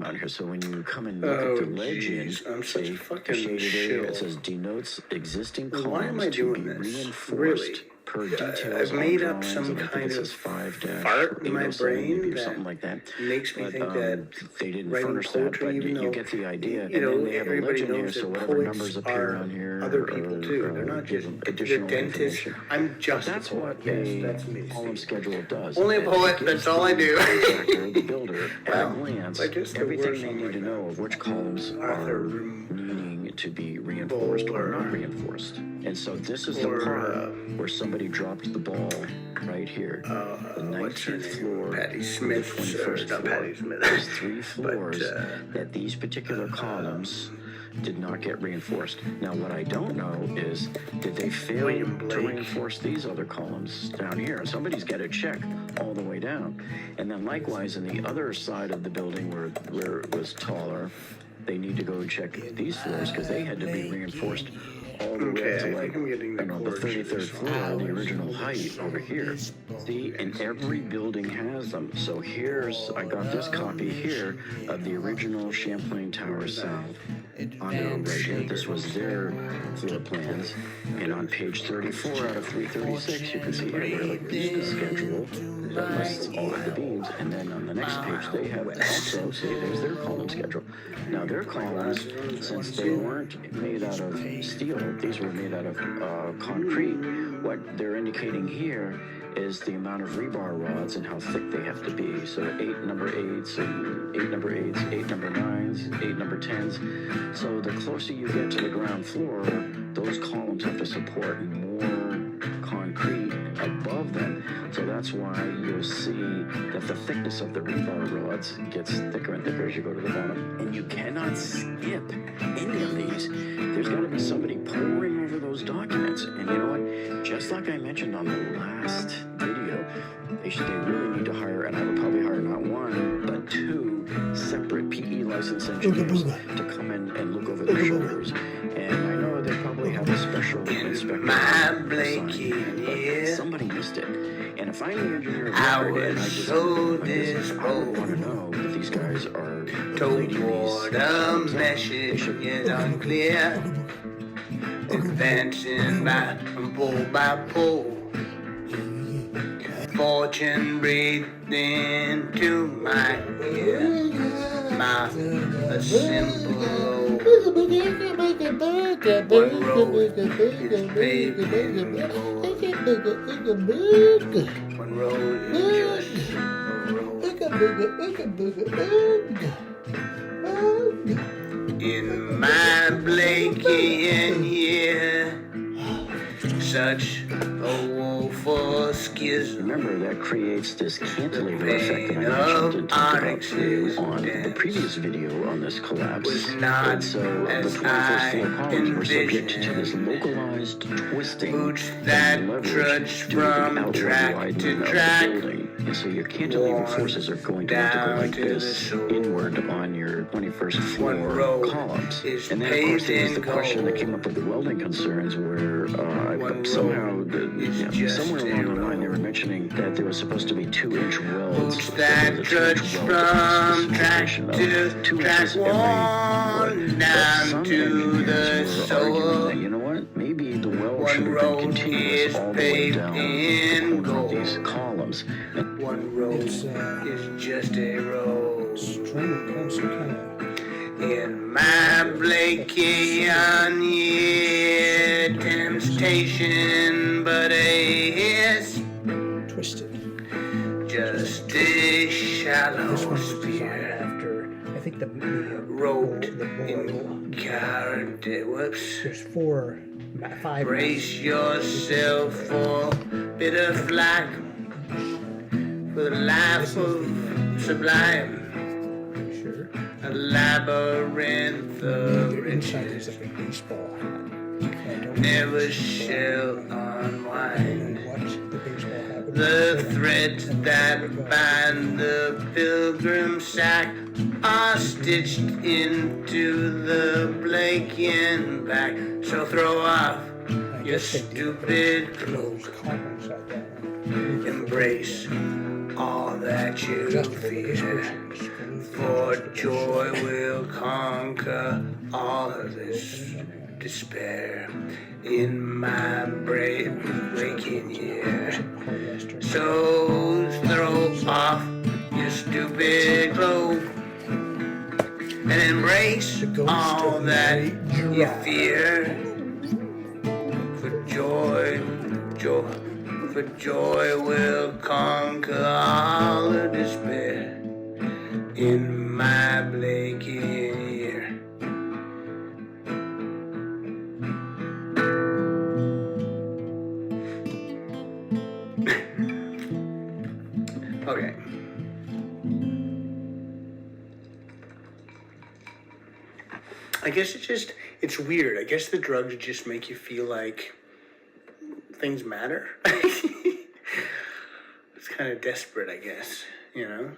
on here. So when you come and look at the legend, I'm such a fucking shaded area, it shill. says denotes existing Why am I columns to be doing this? reinforced Really? per details. I've made up drawings, some and I think kind it says of 5 fart in my brain maybe, or that something like that. makes me But, think that they didn't writing furnish that, poetry, but even you though, get the idea. you know, and then they have a everybody legend here, knows so that whatever poets numbers appear are on here, other people too. They're not give just them the additional dentist. information. I'm just a That's poet. what Yes, that's a me. column schedule does. Only a It poet. gives That's all I do. the contractor, the builder, at Wow. a glance, I guess there were everything they some need like to that. know of which columns Arthur are needing to be reinforced or not reinforced. And so this is the part where somebody dropped the ball right here. The what's her 19th name? floor, Patti the Smith, 21st not floor. Patti Smith. There's 3 floors But, that these particular columns did not get reinforced. Now, what I don't know is, did they fail William to Blake. reinforce these other columns down here? Somebody's got to check all the way down. And then likewise, in the other side of the building where it was taller, they need to go check these floors because they had to be reinforced all the way up to I think I'm getting the 33rd floor, the original height over here. See, and every building has them. So I got this copy here of the original Champlain Tower South. On the legend, this was their floor plans. And on page 34 out of 336, you can see here where the schedule that lists all of the beams. And then on the next page, they have also, see, there's their column schedule. Now, their columns, since they weren't made out of steel, these were made out of concrete. What they're indicating here is the amount of rebar rods and how thick they have to be. So 8 number 8s, and 8 number 8s, 8 number 9s, 8 number 10s. So the closer you get to the ground floor, those columns have to support more concrete above them. So that's why you'll see that the thickness of the rebar rods gets thicker and thicker as you go to the bottom. And you cannot skip any of these. There's got to be somebody poring over those documents. And you know what? Just like I mentioned on the last video, they really need to hire, and I would probably hire not 1, but 2 separate PE licensed engineers to come in and look over their shoulders. And I know they probably have a special inspector. My Blakean Year. Somebody missed it. And if I'm the engineer, I and I was just so I would want to know that these guys are told completing for the message is unclear. Advancing by pole. Fortune breathed into my ear. My simple one road is paved in gold. One road is just a road. In my Blakean year, such a woeful schism. Remember, that creates this cantilever effect that I mentioned and talked about for you on the previous video on this collapse. Was not and so the as 21st I floor columns were subject to envisioned. this localized twisting Boots that and leverage trudged due to the from outward track widening to of the track. building. And so your cantilever forces are going to want to go Down like to the this soul. inward on your 21st One floor road columns. is And then, of course, paved there was in the question that gold. came up with the welding concerns where One somehow, road is just somewhere a along the line, road. they were mentioning that there was supposed to be 2-inch welds. Boots that trudged from track to track one down to the soul. You know what? Maybe the weld One should have been road continuous is all the way paved down in the corner of gold. these columns. One road is just a road. String consecana. In my Blakean year, temptation but a hiss, Twisted. just a shallow This one was designed spear. after, I think the Wrote the boil. in character. Whoops. There's 5. Brace yourself for bitter flight, for the life of sublime, Sure. a labyrinth of The inside is riches. like a baseball hat. I don't Never shall unwind. know what the baseball hat would The be. threads that bind the pilgrim sack are stitched into the Blakean back. So throw off I your guess they did, stupid but those cloak. columns like that. Embrace all that you Just for the fear. descriptions. For joy will conquer all of this despair in my Blakean Year. So throw off your stupid clothes and embrace all that you fear. For joy will conquer all the despair in my Blakean Year. Okay. I guess it's weird. I guess the drugs just make you feel like things matter. It's kind of desperate, I guess, you know?